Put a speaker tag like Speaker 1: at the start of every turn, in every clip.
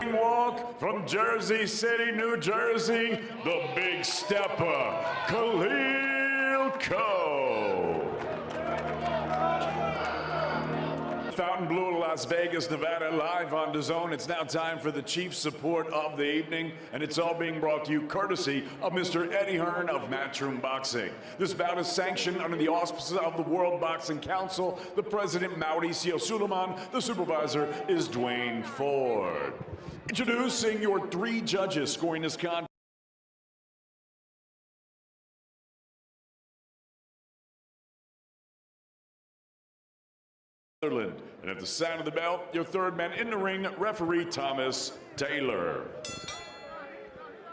Speaker 1: ring walk from Jersey City, New Jersey, the big stepper, Khalil COE. Fontainebleau, Las Vegas, Nevada, live on DAZN. It's now time for the chief support of the evening, and it's all being brought to you courtesy of Mr. Eddie Hearn of Matchroom Boxing. This bout is sanctioned under the auspices of the World Boxing Council, the president Mauricio Suleiman, the supervisor is Dwayne Ford. Introducing your 3 judges scoring this contest. And at the sound of the bell, your third man in the ring, referee Thomas Taylor.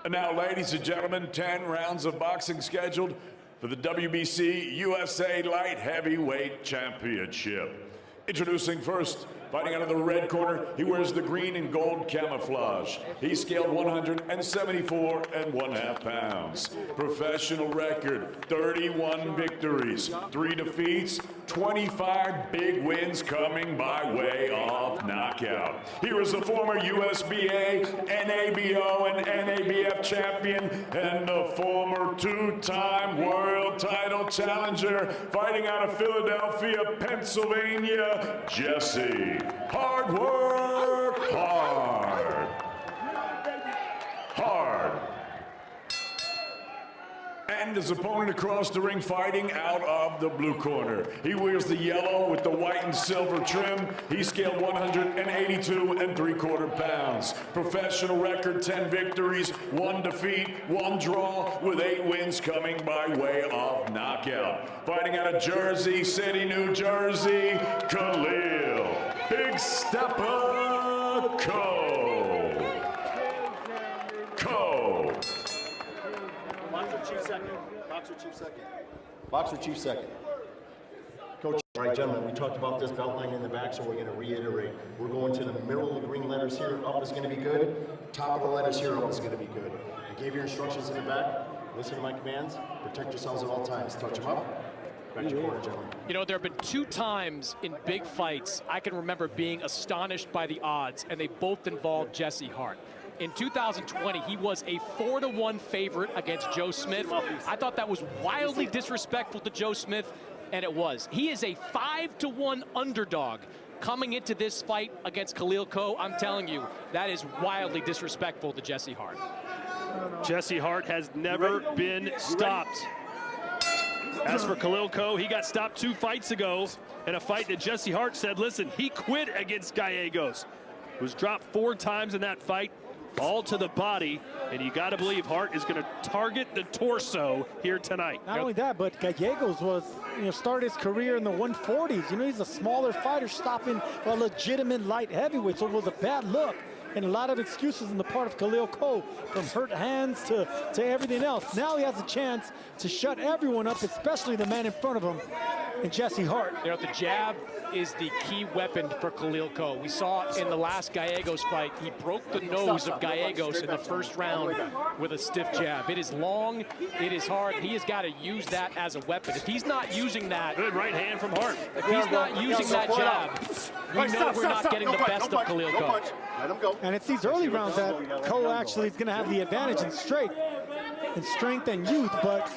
Speaker 1: And now, ladies and gentlemen, 10 rounds of boxing scheduled for the WBC USA Light Heavyweight Championship. Introducing first, fighting out of the red corner, he wears the green and gold camouflage. He scaled 174 1/2 pounds. Professional record, 31 victories, 3 defeats, 25 big wins coming by way of knockout. He was the former USBA, NABO, and NABF champion, and the former 2-time world title challenger, fighting out of Philadelphia, Pennsylvania, Jesse Hard Work Hart. And his opponent across the ring, fighting out of the blue corner. He wears the yellow with the white and silver trim. He scaled 182 3/4 pounds. Professional record, 10 victories, 1 defeat, 1 draw, with 8 wins coming by way of knockout. Fighting out of Jersey City, New Jersey, Khalil Big Stepper COE.
Speaker 2: Boxer chief second. Boxer chief second. Boxer chief second. Coach. All right, gentlemen, we talked about this belt line in the back, so we're going to reiterate. We're going to the middle of the ring letters here. Up is going to be good. Top of the letters here, up is going to be good. I gave your instructions in the back. Listen to my commands. Protect yourselves at all times. Touch them up. Back to your corner, gentlemen. You know, there have been 2 times in big fights I can remember being astonished by the odds, and they both involved Jesse Hart. In 2020, he was a 4-1 favorite against Joe Smith. I thought that was wildly disrespectful to Joe Smith, and it was. He is a 5-1 underdog coming into this fight against Khalil COE. I'm telling you, that is wildly disrespectful to Jesse Hart.
Speaker 3: Jesse Hart has never been stopped. As for Khalil COE, he got stopped 2 fights ago in a fight that Jesse Hart said, listen, he quit against Gallegos. Was dropped 4 times in that fight. All to the body, and you got to believe Hart is going to target the torso here tonight.
Speaker 4: Not only that, but Gallegos was, started his career in the 140s. He's a smaller fighter stopping a legitimate light heavyweight, so it was a bad look. And a lot of excuses on the part of Khalil COE, from hurt hands to everything else. Now he has a chance to shut everyone up, especially the man in front of him, and Jesse Hart.
Speaker 5: The jab is the key weapon for Khalil COE. We saw in the last Gallegos fight, he broke the nose of Gallegos in the first round with a stiff jab. It is long, it is hard. He has got to use that as a weapon. If he's not using that,
Speaker 3: good right hand from Hart.
Speaker 5: If he's not using that jab, we know we're not getting the best of Khalil COE.
Speaker 2: Let him go.
Speaker 4: And it's these early rounds that COE actually is going to have the advantage in strength and youth, but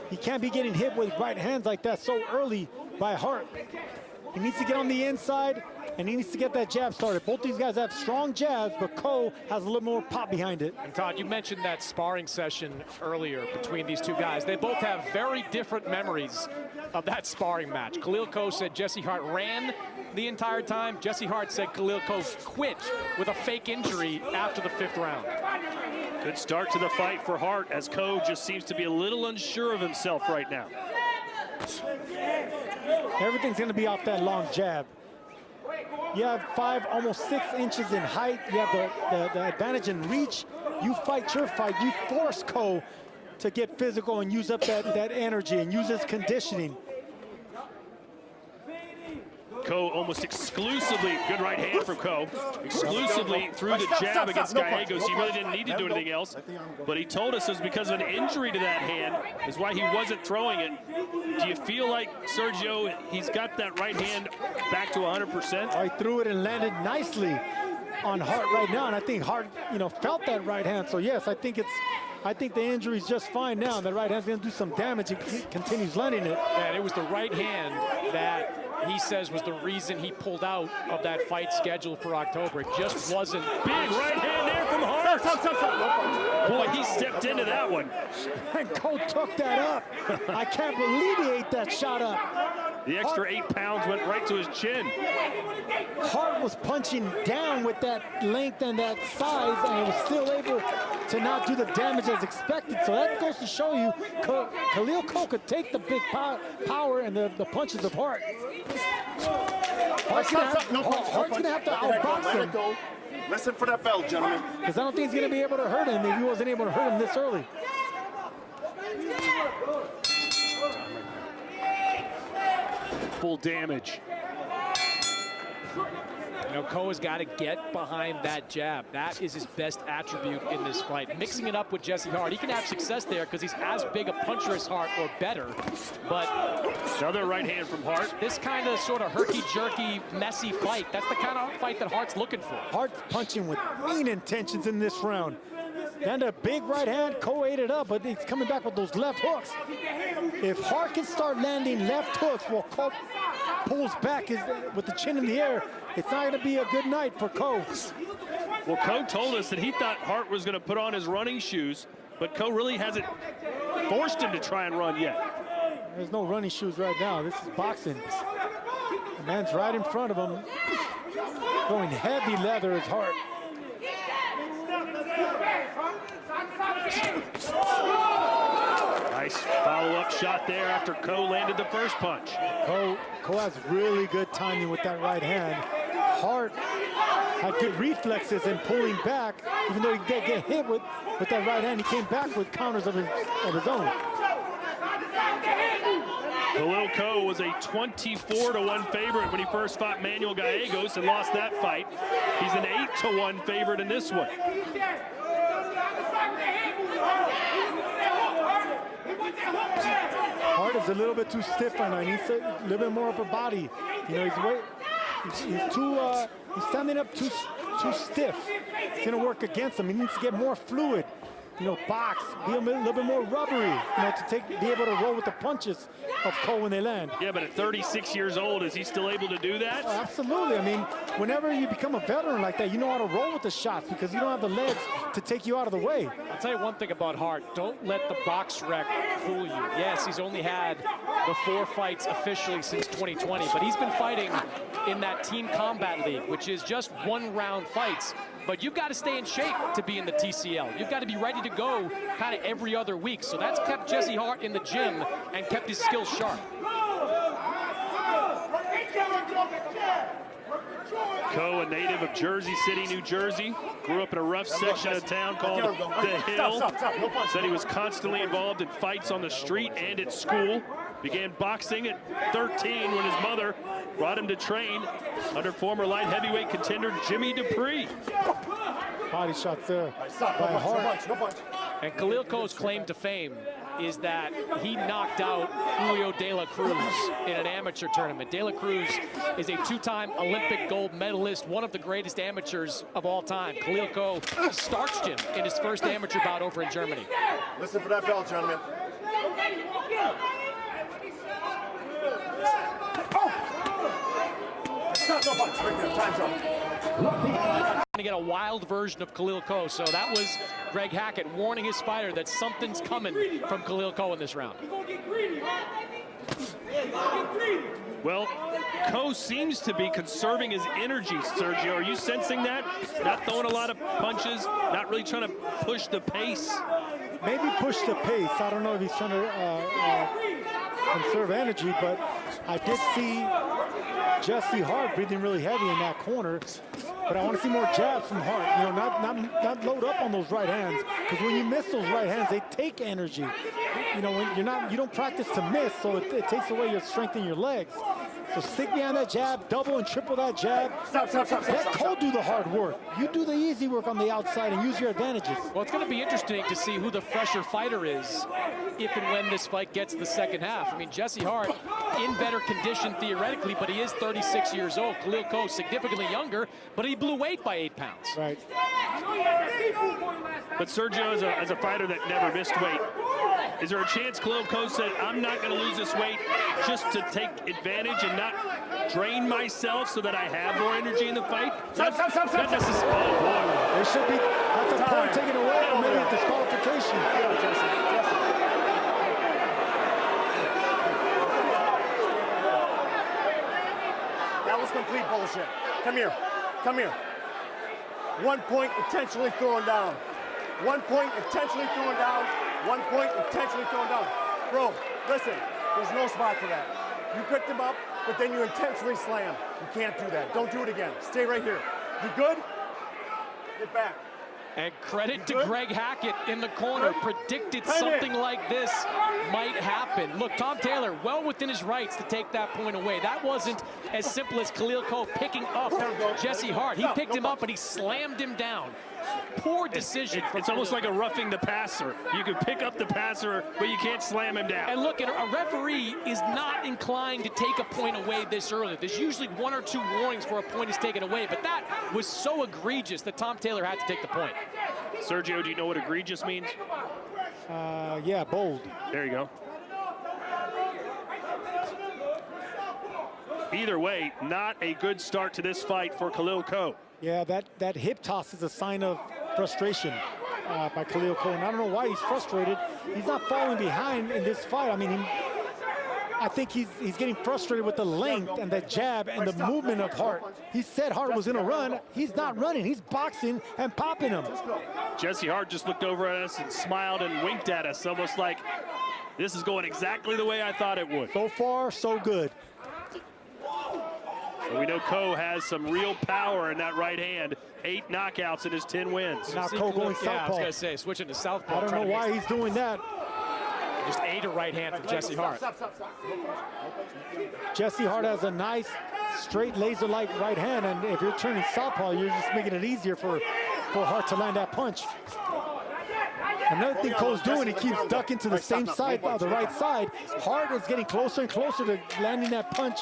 Speaker 4: he can't be getting hit with right hands like that so early by Hart. He needs to get on the inside, and he needs to get that jab started. Both these guys have strong jabs, but COE has a little more pop behind it.
Speaker 5: And Todd, you mentioned that sparring session earlier between these 2 guys. They both have very different memories of that sparring match. Khalil COE said Jesse Hart ran the entire time. Jesse Hart said Khalil COE quit with a fake injury after the 5th round.
Speaker 3: Good start to the fight for Hart, as COE just seems to be a little unsure of himself right now.
Speaker 4: Everything's going to be off that long jab. You have 5, almost 6 inches in height. You have the advantage in reach. You fight your fight. You force COE to get physical and use up that energy and use his conditioning.
Speaker 3: COE almost exclusively, good right hand from COE, exclusively through the jab against Gallegos. He really didn't need to do anything else, but he told us it was because of an injury to that hand is why he wasn't throwing it. Do you feel like, Sergio, he's got that right hand back to 100%?
Speaker 4: He threw it and landed nicely. on Hart right now, and I think Hart, felt that right hand. So yes, I think the injury's just fine now. The right hand's going to do some damage. He continues landing it.
Speaker 5: And it was the right hand that he says was the reason he pulled out of that fight scheduled for October. It just wasn't.
Speaker 3: Big right hand there from Hart. Boy, he stepped into that one.
Speaker 4: And Cole took that up. I can't believe he ate that shot up.
Speaker 3: The extra 8 pounds went right to his chin.
Speaker 4: Hart was punching down with that length and that size, and was still able to not do the damage as expected. So that goes to show you Khalil COE could take the big power and the punches of Hart. Hart's going to have to outbox him.
Speaker 2: Listen for that bell, gentlemen.
Speaker 4: Because I don't think he's going to be able to hurt him if he wasn't able to hurt him this early.
Speaker 3: Full damage.
Speaker 5: COE's got to get behind that jab. That is his best attribute in this fight. Mixing it up with Jesse Hart. He can have success there because he's as big a puncher as Hart or better. But
Speaker 3: another right hand from Hart.
Speaker 5: This kind of sort of herky-jerky, messy fight, that's the kind of fight that Hart's looking for.
Speaker 4: Hart's punching with mean intentions in this round. And a big right hand, COE ate it up, but he's coming back with those left hooks. If Hart can start landing left hooks while COE pulls back with the chin in the air, it's not going to be a good night for COE.
Speaker 3: Well, COE told us that he thought Hart was going to put on his running shoes, but COE really hasn't forced him to try and run yet.
Speaker 4: There's no running shoes right now. This is boxing. The man's right in front of him. Going heavy leather is Hart.
Speaker 3: Nice follow-up shot there after COE landed the first punch.
Speaker 4: COE has really good timing with that right hand. Hart had good reflexes in pulling back. Even though he did get hit with that right hand, he came back with counters of his own.
Speaker 3: Khalil COE was a 24-1 favorite when he first fought Manuel Gallegos and lost that fight. He's an 8-1 favorite in this one.
Speaker 4: Hart is a little bit too stiff right now. He needs a little bit more upper body. He's standing up too stiff. It's gonna work against him. He needs to get more fluid. Box, be a little bit more rubbery, be able to roll with the punches of COE when they land.
Speaker 3: Yeah, but at 36 years old, is he still able to do that?
Speaker 4: Oh, absolutely. I mean, whenever you become a veteran like that, you know how to roll with the shots because you don't have the legs to take you out of the way.
Speaker 5: I'll tell you one thing about Hart. Don't let the box rec fool you. Yes, he's only had the 4 fights officially since 2020, but he's been fighting in that Team Combat League, which is just 1-round fights. But you've got to stay in shape to be in the TCL. You've got to be ready to go kind of every other week. So that's kept Jesse Hart in the gym and kept his skills sharp.
Speaker 3: COE, a native of Jersey City, New Jersey, grew up in a rough section of town called The Hill. Said he was constantly involved in fights on the street and at school. Began boxing at 13 when his mother brought him to train under former light heavyweight contender Jimmy Dupree.
Speaker 4: Body shots there by Hart.
Speaker 5: And Khalil COE's claim to fame is that he knocked out Julio De La Cruz in an amateur tournament. De La Cruz is a 2-time Olympic gold medalist, one of the greatest amateurs of all time. Khalil COE starched him in his first amateur bout over in Germany.
Speaker 2: Listen for that bell, gentlemen.
Speaker 5: To get a wild version of Khalil COE. So that was Greg Hackett warning his fighter that something's coming from Khalil COE in this round.
Speaker 3: Well, COE seems to be conserving his energy, Sergio. Are you sensing that? Not throwing a lot of punches, not really trying to push the pace?
Speaker 4: Maybe push the pace. I don't know if he's trying to conserve energy, but I did see Jesse Hart breathing really heavy in that corner. But I want to see more jabs from Hart. Not load up on those right hands, because when you miss those right hands, they take energy. When you don't practice to miss, so it takes away your strength in your legs. So stick behind that jab, double and triple that jab.
Speaker 6: Stop.
Speaker 4: Let Cole do the hard work. You do the easy work on the outside and use your advantages.
Speaker 5: Well, it's going to be interesting to see who the fresher fighter is if and when this fight gets to the second half. I mean, Jesse Hart in better condition theoretically, but he is 36 years old. Khalil COE significantly younger, but he blew weight by 8 pounds.
Speaker 4: Right.
Speaker 3: But Sergio, as a fighter that never missed weight, is there a chance Khalil COE said, I'm not going to lose this weight just to take advantage and not drain myself so that I have more energy in the fight?
Speaker 6: Stop.
Speaker 3: Not necessarily. Oh, boy.
Speaker 4: There should be, that's a point taken away, or maybe a disqualification.
Speaker 6: That was complete bullshit. Come here. 1 point intentionally thrown down. 1 point intentionally thrown down. 1 point intentionally thrown down. Bro, listen, there's no spot for that. You picked him up, but then you intentionally slam. You can't do that. Don't do it again. Stay right here. You good? Get back.
Speaker 5: And credit to Greg Hackett in the corner, predicted something like this might happen. Look, Tom Taylor, well within his rights to take that point away. That wasn't as simple as Khalil COE picking up Jesse Hart. He picked him up and he slammed him down. Poor decision.
Speaker 3: It's almost like a roughing the passer. You can pick up the passer, but you can't slam him down.
Speaker 5: And look, a referee is not inclined to take a point away this early. There's usually 1 or 2 warnings before a point is taken away, but that was so egregious that Tom Taylor had to take the point.
Speaker 3: Sergio, do you know what egregious means?
Speaker 4: Yeah, bold.
Speaker 3: There you go. Either way, not a good start to this fight for Khalil COE.
Speaker 4: Yeah, that hip toss is a sign of frustration by Khalil COE. And I don't know why he's frustrated. He's not falling behind in this fight. I mean, I think he's getting frustrated with the length and the jab and the movement of Hart. He said Hart was going to run. He's not running. He's boxing and popping him.
Speaker 3: Jesse Hart just looked over at us and smiled and winked at us, almost like this is going exactly the way I thought it would.
Speaker 4: So far, so good.
Speaker 3: So we know COE has some real power in that right hand. 8 knockouts in his 10 wins.
Speaker 4: Now COE going southpaw.
Speaker 5: Yeah, I was going to say, switching to southpaw.
Speaker 4: I don't know why he's doing that.
Speaker 5: Just ate a right hand from Jesse Hart.
Speaker 4: Jesse Hart has a nice, straight, laser-like right hand, and if you're turning southpaw, you're just making it easier for Hart to land that punch. Another thing COE's doing, he keeps ducking to the same side, the right side. Hart is getting closer and closer to landing that punch.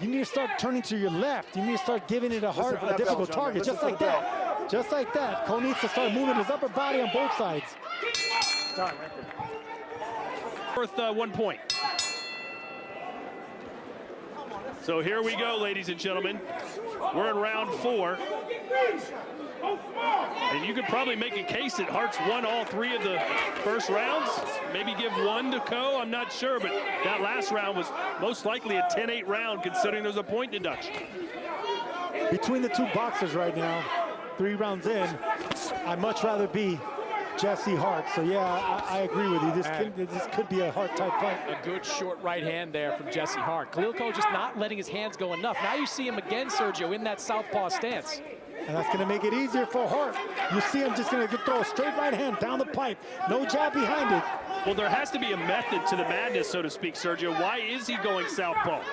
Speaker 4: You need to start turning to your left. You need to start giving it a difficult target, just like that. Just like that. COE needs to start moving his upper body on both sides.
Speaker 3: Worth 1 point. So here we go, ladies and gentlemen. We're in round 4. And you could probably make a case that Hart's won all 3 of the first rounds. Maybe give 1 to COE, I'm not sure, but that last round was most likely a 10-8 round considering there's a point deduction.
Speaker 4: Between the 2 boxers right now, 3 rounds in, I'd much rather be Jesse Hart. So yeah, I agree with you. This could be a Hart-type fight.
Speaker 5: A good short right hand there from Jesse Hart. Khalil COE just not letting his hands go enough. Now you see him again, Sergio, in that southpaw stance.
Speaker 4: And that's going to make it easier for Hart. You see him just going to throw a straight right hand down the pipe. No jab behind it.
Speaker 3: Well, there has to be a method to the madness, so to speak, Sergio. Why is he going southpaw?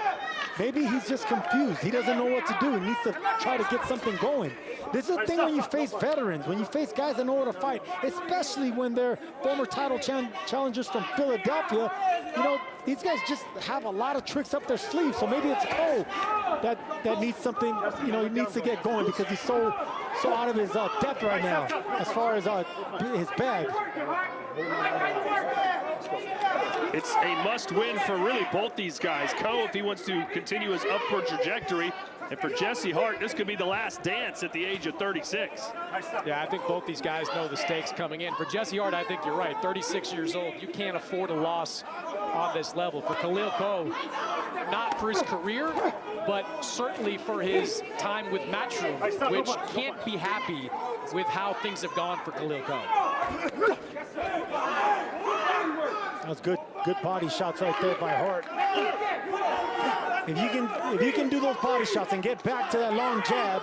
Speaker 4: Maybe he's just confused. He doesn't know what to do. He needs to try to get something going. This is the thing when you face veterans, when you face guys that know how to fight, especially when they're former title challengers from Philadelphia. You know, these guys just have a lot of tricks up their sleeve. So maybe it's COE that needs something, you know, he needs to get going because he's so out of his depth right now as far as his bag.
Speaker 3: It's a must-win for really both these guys. COE, if he wants to continue his upward trajectory, and for Jesse Hart, this could be the last dance at the age of 36.
Speaker 5: Yeah, I think both these guys know the stakes coming in. For Jesse Hart, I think you're right. 36 years old, you can't afford a loss on this level. For Khalil COE, not for his career, but certainly for his time with Matchroom, which can't be happy with how things have gone for Khalil COE.
Speaker 4: That was good body shots right there by Hart. If you can do those body shots and get back to that long jab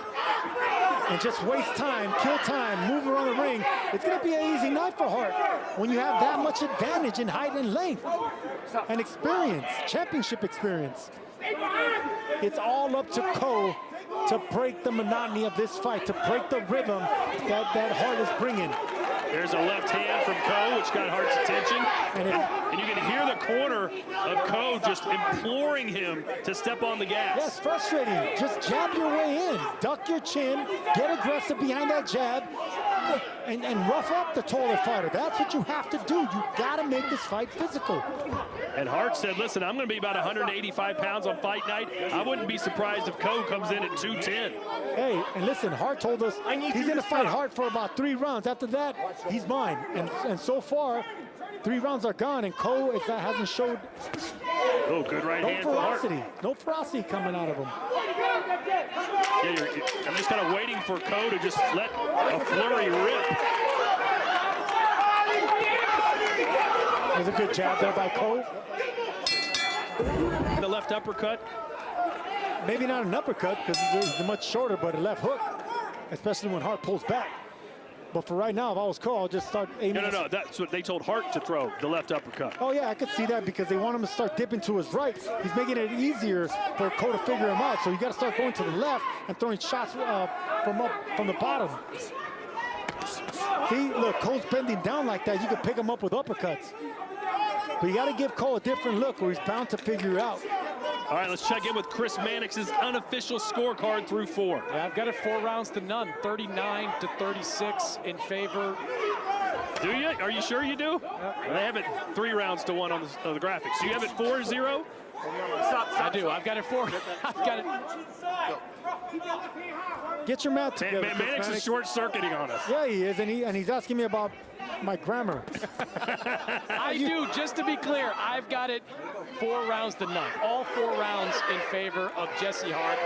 Speaker 4: and just waste time, kill time, move around the ring, it's going to be an easy night for Hart when you have that much advantage in height and length and experience, championship experience. It's all up to COE to break the monotony of this fight, to break the rhythm that Hart is bringing.
Speaker 3: There's a left hand from COE, which got Hart's attention. And you can hear the corner of COE just imploring him to step on the gas.
Speaker 4: Yes, frustrating. Just jab your way in. Duck your chin, get aggressive behind that jab, and rough up the taller fighter. That's what you have to do. You got to make this fight physical.
Speaker 3: And Hart said, listen, I'm going to be about 185 pounds on fight night. I wouldn't be surprised if COE comes in at 210.
Speaker 4: Hey, and listen, Hart told us he's going to fight Hart for about 3 rounds. After that, he's mine. And so far, 3 rounds are gone, and COE hasn't showed
Speaker 3: good right hand for Hart.
Speaker 4: No ferocity coming out of him.
Speaker 3: Yeah, I'm just kind of waiting for COE to just let a flurry rip.
Speaker 4: There's a good jab there by COE.
Speaker 3: The left uppercut.
Speaker 4: Maybe not an uppercut because he's much shorter, but a left hook, especially when Hart pulls back. But for right now, if I was COE, I'll just start aiming.
Speaker 3: No, that's what they told Hart to throw, the left uppercut.
Speaker 4: Oh, yeah, I could see that because they want him to start dipping to his right. He's making it easier for COE to figure him out. So you got to start going to the left and throwing shots from the bottom. See, look, COE's bending down like that. You can pick him up with uppercuts. But you got to give COE a different look or he's bound to figure it out.
Speaker 3: All right, let's check in with Chris Mannix's unofficial scorecard through 4.
Speaker 5: Yeah, I've got it 4 rounds to none, 39-36 in favor.
Speaker 3: Do you? Are you sure you do? Yep. They have it 3 rounds to 1 on the graphics. So you have it 4-0?
Speaker 5: I do. I've got it 4. I've got it.
Speaker 4: Get your math together.
Speaker 3: Mannix is short-circuiting on us.
Speaker 4: Yeah, he is, and he's asking me about my grammar.
Speaker 5: I do, just to be clear, I've got it 4 rounds to none. All 4 rounds in favor of Jesse Hart.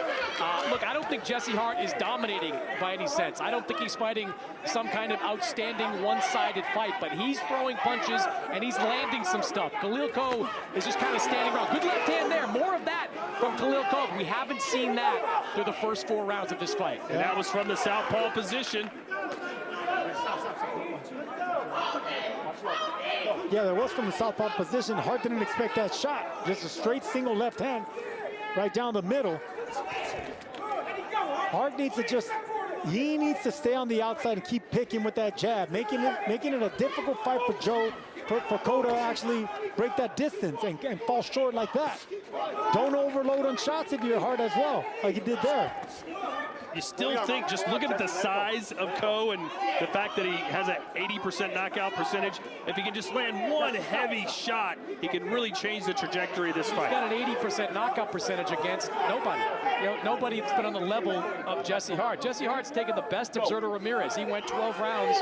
Speaker 5: Look, I don't think Jesse Hart is dominating by any sense. I don't think he's fighting some kind of outstanding one-sided fight, but he's throwing punches and he's landing some stuff. Khalil COE is just kind of standing around. Good left hand there. More of that from Khalil COE. We haven't seen that through the first 4 rounds of this fight.
Speaker 3: And that was from the southpaw position.
Speaker 4: Yeah, there was from the southpaw position. Hart didn't expect that shot. Just a straight single left hand right down the middle. Hart needs to stay on the outside and keep picking with that jab, making it a difficult fight for COE to actually break that distance and fall short like that. Don't overload on shots if you're Hart as well, like he did there.
Speaker 3: You still think, just looking at the size of COE and the fact that he has an 80% knockout percentage, if he can just land one heavy shot, he can really change the trajectory of this fight.
Speaker 5: He's got an 80% knockout percentage against nobody. You know, nobody that's been on the level of Jesse Hart. Jesse Hart's taken the best of Zurdo Ramirez. He went 12 rounds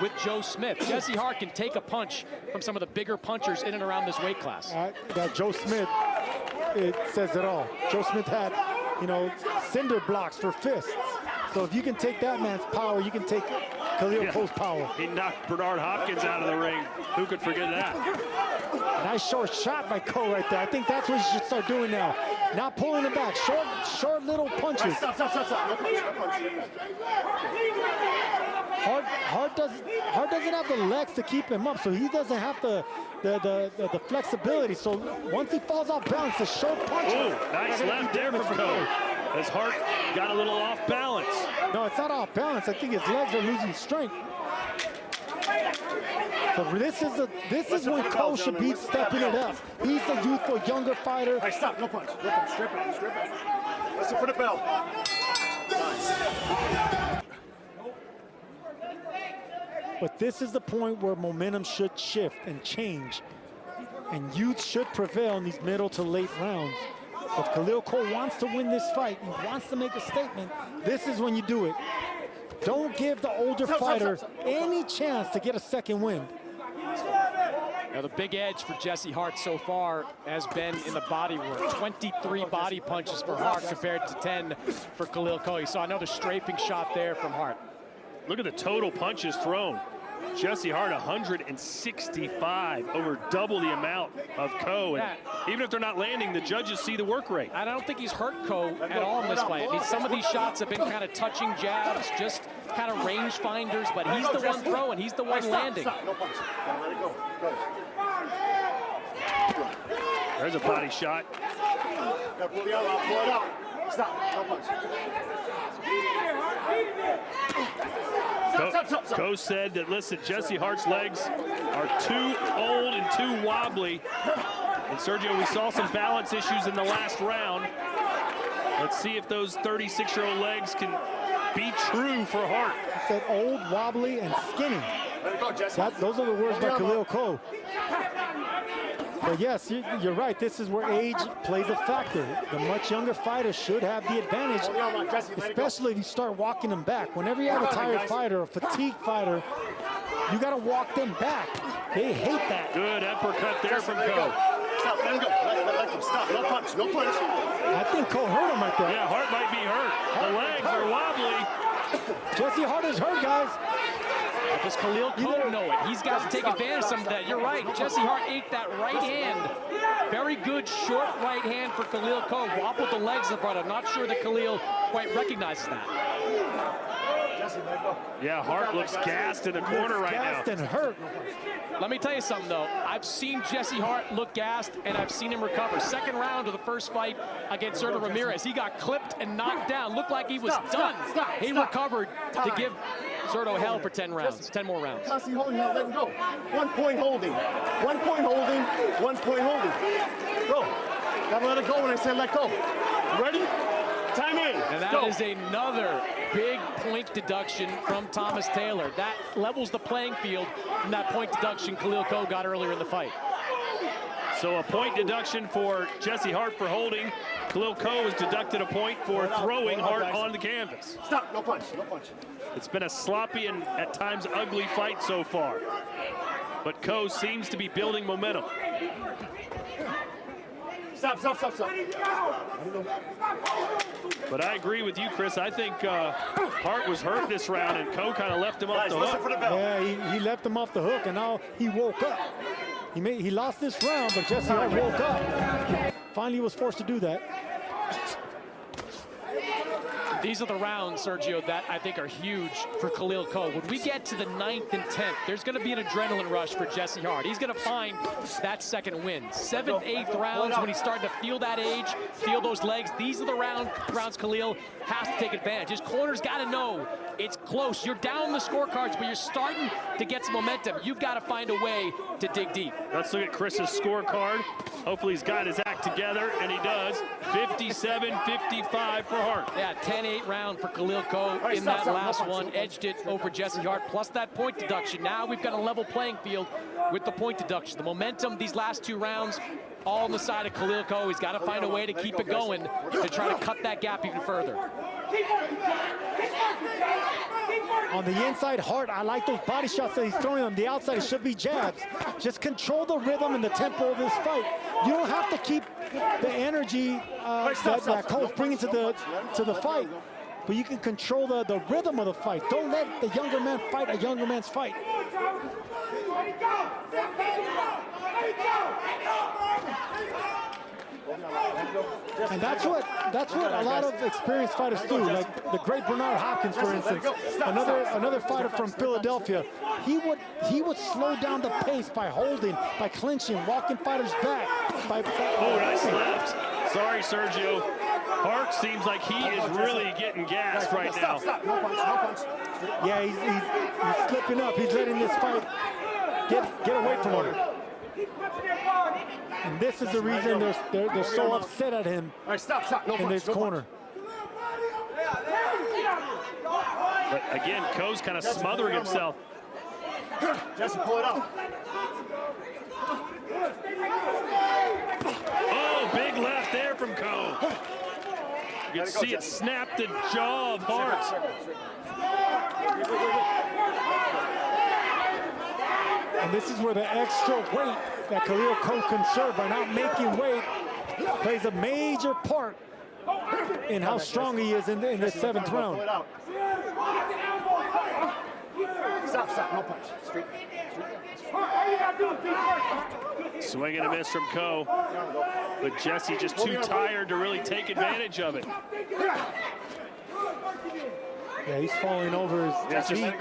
Speaker 5: with Joe Smith. Jesse Hart can take a punch from some of the bigger punchers in and around this weight class.
Speaker 4: That Joe Smith, it says it all. Joe Smith had, cinder blocks for fists. So if you can take that man's power, you can take Khalil COE's power.
Speaker 3: He knocked Bernard Hopkins out of the ring. Who could forget that?
Speaker 4: Nice short shot by COE right there. I think that's what you should start doing now. Not pulling it back. Short little punches.
Speaker 6: Stop.
Speaker 4: Hart doesn't have the legs to keep him up, so he doesn't have the flexibility. So once he falls off balance, the short punch.
Speaker 3: Ooh, nice left there from COE. As Hart got a little off balance.
Speaker 4: No, it's not off balance. I think his legs are losing strength. So this is when COE should be stepping it up. He's a youthful, younger fighter.
Speaker 6: Hey, stop, no punch. Strip it. Listen for the bell.
Speaker 4: But this is the point where momentum should shift and change. And youth should prevail in these middle to late rounds. If Khalil COE wants to win this fight and wants to make a statement, this is when you do it. Don't give the older fighter any chance to get a second win.
Speaker 5: Now the big edge for Jesse Hart so far has been in the body work. 23 body punches for Hart compared to 10 for Khalil COE. You saw another strafing shot there from Hart.
Speaker 3: Look at the total punches thrown. Jesse Hart 165, over double the amount of COE. And even if they're not landing, the judges see the work rate.
Speaker 5: I don't think he's hurt COE at all in this fight. I mean, some of these shots have been kind of touching jabs, just kind of range finders, but he's the one throwing, he's the one landing.
Speaker 6: Stop. No punch. Let it go. Go.
Speaker 3: There's a body shot.
Speaker 6: Gotta pull the other out. Pull it out. Stop. No punch. Stop.
Speaker 3: COE said that, listen, Jesse Hart's legs are too old and too wobbly. And Sergio, we saw some balance issues in the last round. Let's see if those 36-year-old legs can be true for Hart.
Speaker 4: He said old, wobbly, and skinny.
Speaker 6: Let it go, Jesse.
Speaker 4: Those are the words by Khalil COE. But yes, you're right. This is where age plays a factor. The much younger fighter should have the advantage, especially if you start walking them back. Whenever you have a tired fighter, a fatigued fighter, you got to walk them back. They hate that.
Speaker 3: Good uppercut there from COE.
Speaker 6: Stop. Let him go. Let him stop. No punch. No punch.
Speaker 4: I think COE hurt him right there.
Speaker 3: Yeah, Hart might be hurt. The legs are wobbly.
Speaker 4: Jesse Hart is hurt, guys.
Speaker 5: Does Khalil COE know it? He's got to take advantage of some of that. You're right. Jesse Hart ate that right hand. Very good short right hand for Khalil COE. Wobbled the legs in front. I'm not sure that Khalil quite recognizes that.
Speaker 3: Yeah, Hart looks gassed in the corner right now.
Speaker 4: Gassed and hurt.
Speaker 5: Let me tell you something, though. I've seen Jesse Hart look gassed, and I've seen him recover. Second round of the first fight against Sergio Ramirez. He got clipped and knocked down. Looked like he was done. He recovered to give Sergio hell for 10 rounds, 10 more rounds.
Speaker 6: Constantly holding him, let him go. 1 point holding. 1 point holding. 1 point holding. Go. Gotta let it go when I say let go. Ready? Time in.
Speaker 5: And that is another big point deduction from Thomas Taylor. That levels the playing field from that point deduction Khalil COE got earlier in the fight.
Speaker 3: So a point deduction for Jesse Hart for holding. Khalil COE has deducted a point for throwing Hart on the canvas.
Speaker 6: Stop. No punch. No punch.
Speaker 3: It's been a sloppy and at times ugly fight so far. But COE seems to be building momentum.
Speaker 6: Stop.
Speaker 3: But I agree with you, Chris. I think Hart was hurt this round, and COE kind of left him off the hook.
Speaker 4: Yeah, he left him off the hook, and now he woke up. He lost this round, but Jesse Hart woke up. Finally, he was forced to do that.
Speaker 5: These are the rounds, Sergio, that I think are huge for Khalil COE. When we get to the 9th and 10th, there's going to be an adrenaline rush for Jesse Hart. He's going to find that second win. 7th, 8th rounds, when he's starting to feel that age, feel those legs. These are the rounds Khalil has to take advantage. His corner's got to know it's close. You're down the scorecards, but you're starting to get some momentum. You've got to find a way to dig deep.
Speaker 3: Let's look at Chris's scorecard. Hopefully he's got his act together, and he does. 57-55 for Hart.
Speaker 5: Yeah, 10-8 round for Khalil COE in that last one. Edged it over Jesse Hart, plus that point deduction. Now we've got a level playing field with the point deduction. The momentum these last 2 rounds, all on the side of Khalil COE. He's got to find a way to keep it going to try to cut that gap even further.
Speaker 4: On the inside, Hart, I like those body shots that he's throwing. On the outside, it should be jabs. Just control the rhythm and the tempo of this fight. You don't have to keep the energy that COE's bringing to the fight, but you can control the rhythm of the fight. Don't let the younger man fight a younger man's fight. And that's what a lot of experienced fighters do. Like the great Bernard Hopkins, for instance, another fighter from Philadelphia. He would slow down the pace by holding, by clinching, walking fighters back.
Speaker 3: Oh, nice left. Sorry, Sergio. Hart seems like he is really getting gassed right now.
Speaker 6: Stop. No punch.
Speaker 4: Yeah, he's slipping up. He's letting this fight get away from him. And this is the reason they're so upset at him in this corner.
Speaker 3: But again, COE's kind of smothering himself.
Speaker 6: Jesse, pull it out.
Speaker 3: Oh, big left there from COE. You can see it snap the jaw of Hart.
Speaker 4: And this is where the extra weight that Khalil COE conserved by not making weight plays a major part in how strong he is in the 7th round.
Speaker 6: Stop, stop, no punch. Straight.
Speaker 3: Swing and a miss from Coe. But Jesse just too tired to really take advantage of it.
Speaker 4: Yeah, he's falling over his feet.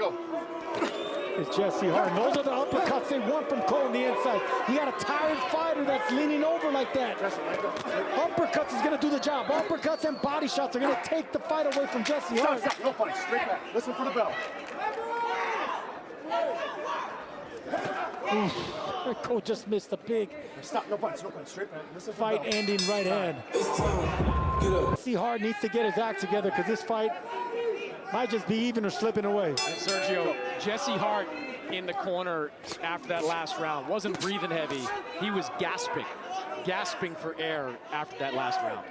Speaker 4: It's Jesse Hart. And those are the uppercuts they want from Coe on the inside. You got a tired fighter that's leaning over like that. Uppercuts is going to do the job. Uppercuts and body shots are going to take the fight away from Jesse Hart.
Speaker 6: Stop, no punch. Straight back. Listen for the bell.
Speaker 4: Coe just missed a big
Speaker 6: Stop, no punch. Straight back. Listen for
Speaker 4: fight
Speaker 6: the bell.
Speaker 4: ending right hand. Jesse Hart needs to get his act together because this fight might just be even or slipping away.
Speaker 5: And Sergio, Jesse Hart in the corner after that last round wasn't breathing heavy. He was gasping for air after that last round.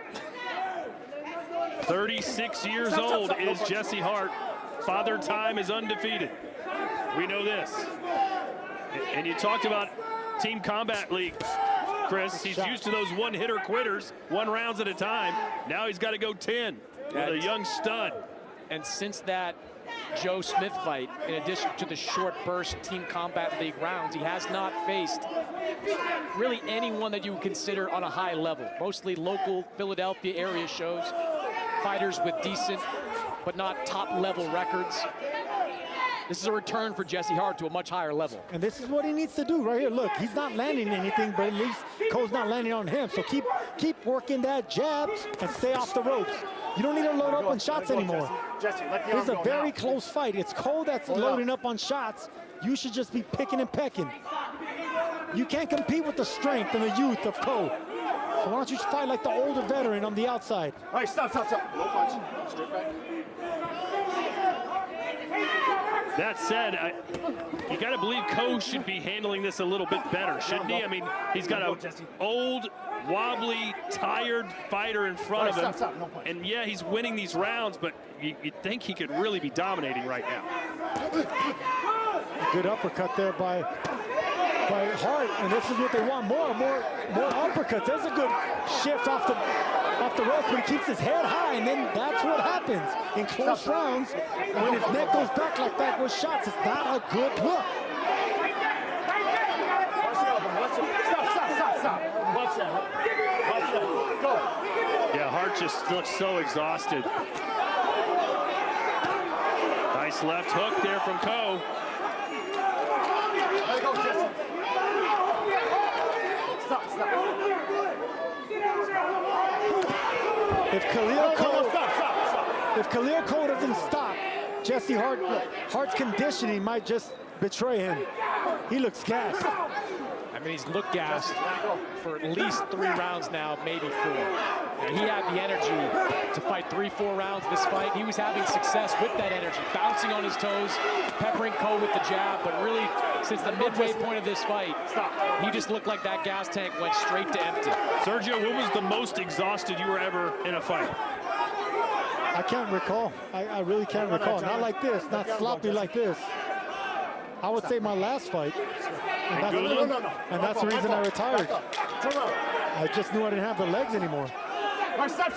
Speaker 3: 36 years old is Jesse Hart. Father Time is undefeated. We know this. And you talked about Team Combat League, Chris. He's used to those one-hitter quitters, 1 rounds at a time. Now he's got to go 10 with a young stud.
Speaker 5: And since that Joe Smith fight, in addition to the short burst Team Combat League rounds, he has not faced really anyone that you would consider on a high level. Mostly local Philadelphia area shows, fighters with decent but not top level records. This is a return for Jesse Hart to a much higher level.
Speaker 4: And this is what he needs to do right here. Look, he's not landing anything, but at least Coe's not landing on him. So keep working that jab and stay off the ropes. You don't need to load up on shots anymore.
Speaker 6: Jesse, let the
Speaker 4: This is
Speaker 6: arm
Speaker 4: a
Speaker 6: go
Speaker 4: very
Speaker 6: now.
Speaker 4: close fight. It's Coe that's loading up on shots. You should just be picking and pecking. You can't compete with the strength and the youth of Coe. So why don't you fight like the older veteran on the outside?
Speaker 6: All right, stop. No punch. Straight back.
Speaker 3: That said, you got to believe Coe should be handling this a little bit better, shouldn't he? I mean, he's got an old, wobbly, tired fighter in front of him.
Speaker 6: No punch.
Speaker 3: And yeah, he's winning these rounds, but you'd think he could really be dominating right now.
Speaker 4: A good uppercut there by Hart, and this is what they want, more uppercuts. There's a good shift off the rope, but he keeps his head high, and then that's what happens in close rounds. When his neck goes back like that with shots, it's not a good look.
Speaker 6: Stop. Watch that. Go.
Speaker 3: Yeah, Hart just looks so exhausted. Nice left hook there from Coe.
Speaker 6: Let go, Jesse. Stop.
Speaker 4: If Khalil COE doesn't stop, Jesse Hart's conditioning might just betray him. He looks gassed.
Speaker 5: I mean, he's looked gassed for at least 3 rounds now, maybe 4. And he had the energy to fight 3-4 rounds this fight. He was having success with that energy, bouncing on his toes, peppering Coe with the jab, but really, since the midway point of this fight, he just looked like that gas tank went straight to empty.
Speaker 3: Sergio, when was the most exhausted you were ever in a fight?
Speaker 4: I can't recall. I really can't recall. Not like this, not sloppy like this. I would say my last fight. And that's the reason I retired. I just knew I didn't have the legs anymore.
Speaker 6: All right, stop.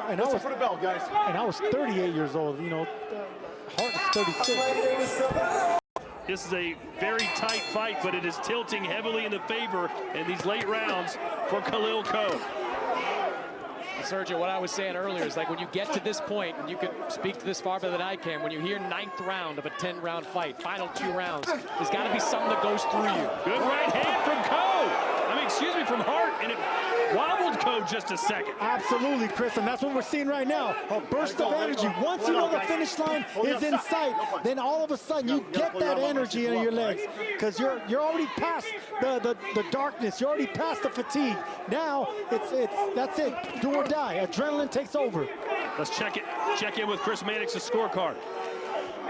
Speaker 4: And
Speaker 6: Listen for the bell, guys.
Speaker 4: I was 38 years old. You know, Hart is 36.
Speaker 3: This is a very tight fight, but it is tilting heavily in the favor in these late rounds for Khalil COE.
Speaker 5: Sergio, what I was saying earlier is like when you get to this point, and you can speak to this far better than I can, when you hear 9th round of a 10-round fight, final 2 rounds, there's got to be something that goes through you.
Speaker 3: Good right hand from Coe. From Hart, and it wobbled Coe just a second.
Speaker 4: Absolutely, Chris, and that's what we're seeing right now. A burst of energy. Once you know the finish line is in sight, then all of a sudden you get that energy in your legs because you're already past the darkness. You're already past the fatigue. Now that's it. Do or die. Adrenaline takes over.
Speaker 3: Let's check in with Chris Mannix's scorecard.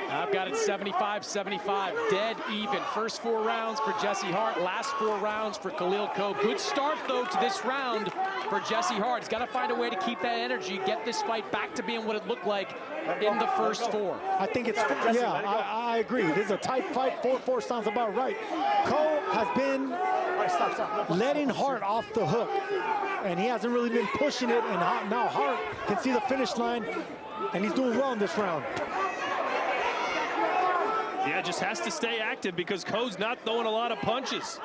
Speaker 5: I've got it 75-75, dead even. First 4 rounds for Jesse Hart, last 4 rounds for Khalil COE. Good start, though, to this round for Jesse Hart. He's got to find a way to keep that energy, get this fight back to being what it looked like in the first 4.
Speaker 4: I think it's, I agree. This is a tight fight. 4-4 sounds about right. COE has been letting Hart off the hook, and he hasn't really been pushing it, and now Hart can see the finish line, and he's doing well in this round.
Speaker 3: Yeah, just has to stay active because Coe's not throwing a lot of punches.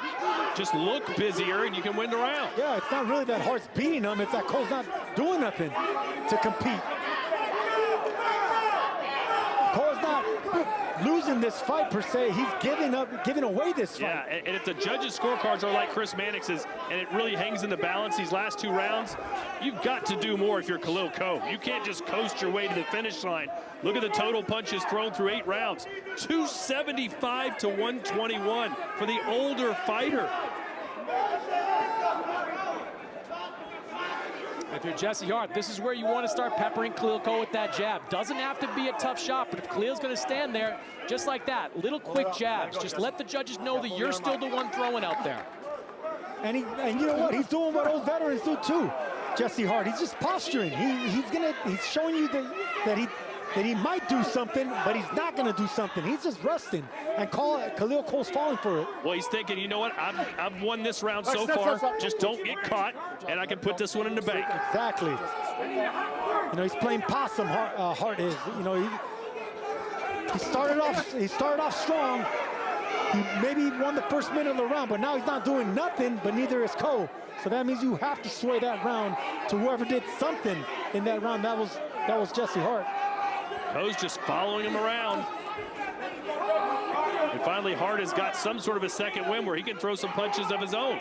Speaker 3: Just look busier and you can win the round.
Speaker 4: Yeah, it's not really that Hart's beating him. It's that Coe's not doing nothing to compete. Coe's not losing this fight per se. He's giving away this fight.
Speaker 3: Yeah, and if the judges' scorecards are like Chris Mannix's and it really hangs in the balance these last 2 rounds, you've got to do more if you're Khalil COE. You can't just coast your way to the finish line. Look at the total punches thrown through 8 rounds. 275 to 121 for the older fighter.
Speaker 5: If you're Jesse Hart, this is where you want to start peppering Khalil COE with that jab. Doesn't have to be a tough shot, but if Khalil's going to stand there just like that, little quick jabs, just let the judges know that you're still the one throwing out there.
Speaker 4: And you know what? He's doing what old veterans do too. Jesse Hart, he's just posturing. He's showing you that he might do something, but he's not going to do something. He's just resting, and Khalil COE's falling for it.
Speaker 3: Well, he's thinking, you know what? I've won this round so far. Just don't get caught, and I can put this one in the bank.
Speaker 4: Exactly. You know, he's playing possum. Hart is. You know, he started off strong. He maybe won the first minute of the round, but now he's not doing nothing. But neither is COE. So that means you have to sway that round to whoever did something in that round. That was Jesse Hart.
Speaker 3: COE's just following him around. And finally, Hart has got some sort of a second win where he can throw some punches of his own.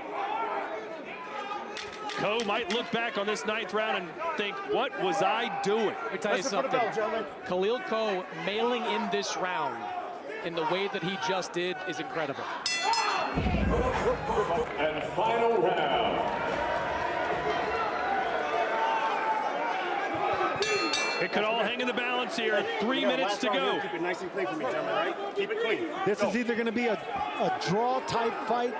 Speaker 3: COE might look back on this 9th round and think, what was I doing?
Speaker 5: Let me tell you something. Khalil COE mailing in this round in the way that he just did is incredible.
Speaker 1: And final round.
Speaker 3: It could all hang in the balance here. 3 minutes to go.
Speaker 6: Keep it nice and clean for me, gentlemen, right? Keep it clean.
Speaker 4: This is either going to be a draw type fight,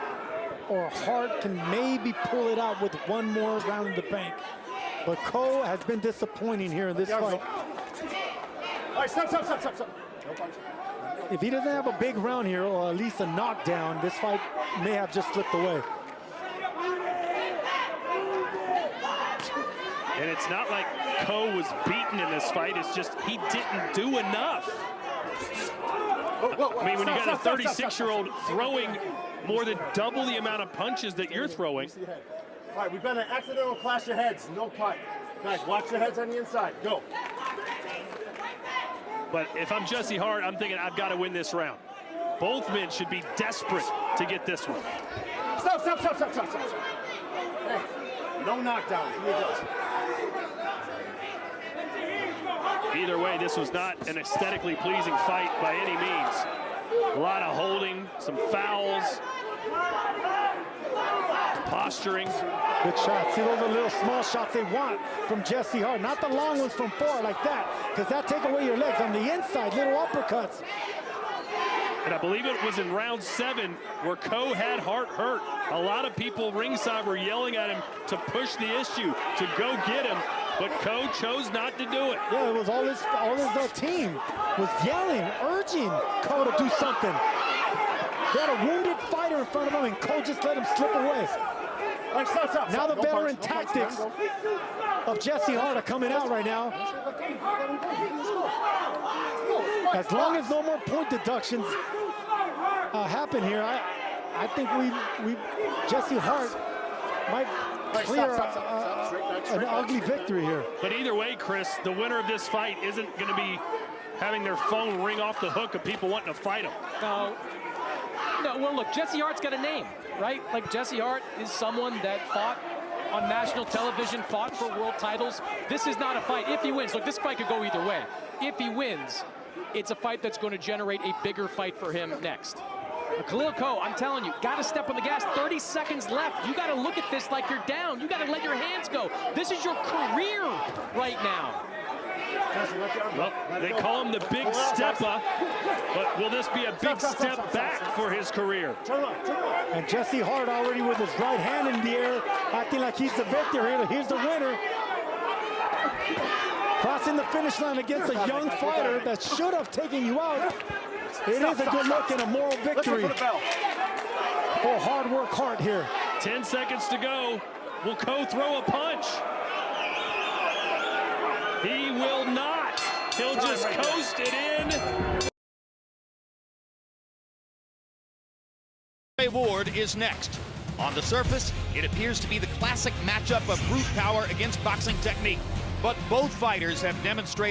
Speaker 4: or Hart can maybe pull it out with one more round in the bank. But COE has been disappointing here in this fight.
Speaker 6: All right, stop. No punch.
Speaker 4: If he doesn't have a big round here, or at least a knockdown, this fight may have just slipped away.
Speaker 3: And it's not like COE was beaten in this fight. It's just he didn't do enough. I mean, when you got a 36-year-old throwing more than double the amount of punches that you're throwing.
Speaker 6: All right, we've got an accidental clash of heads. No cut. Guys, watch your heads on the inside. Go.
Speaker 3: But if I'm Jesse Hart, I'm thinking I've got to win this round. Both men should be desperate to get this one.
Speaker 6: Stop. Hey, no knockdown. Here it goes.
Speaker 3: Either way, this was not an aesthetically pleasing fight by any means. A lot of holding, some fouls, posturing.
Speaker 4: Good shots. See, those are little small shots they want from Jesse Hart, not the long ones from far like that, because that take away your legs. On the inside, little uppercuts.
Speaker 3: And I believe it was in round 7 where COE had Hart hurt. A lot of people ringside were yelling at him to push the issue, to go get him, but COE chose not to do it.
Speaker 4: Yeah, it was all his team was yelling, urging COE to do something. They had a wounded fighter in front of him, and COE just let him slip away.
Speaker 6: All right, stop.
Speaker 4: Now the
Speaker 6: No
Speaker 4: veteran
Speaker 6: punch,
Speaker 4: tactics of Jesse Hart are coming out right now. As long as no more point deductions happen here, I think Jesse Hart might clear an ugly victory here.
Speaker 3: But either way, Chris, the winner of this fight isn't going to be having their phone ring off the hook of people wanting to fight him.
Speaker 5: No, well, look, Jesse Hart's got a name, right? Like, Jesse Hart is someone that fought on national television, fought for world titles. This is not a fight. If he wins, look, this fight could go either way. If he wins, it's a fight that's going to generate a bigger fight for him next. But Khalil COE, I'm telling you, got to step on the gas. 30 seconds left. You got to look at this like you're down. You got to let your hands go. This is your career right now.
Speaker 3: Well, they call him the big stepper, but will this be a big step back for his career?
Speaker 4: And Jesse Hart already with his right hand in the air, acting like he's the victor here. Here's the winner. Crossing the finish line against a young fighter that should have taken you out. It is a good look and a moral victory for hard work Hart here.
Speaker 3: 10 seconds to go. Will COE throw a punch? He will not. He'll just coast it in.
Speaker 7: Ward is next. On the surface, it appears to be the classic matchup of brute power against boxing technique. But both fighters have demonstrated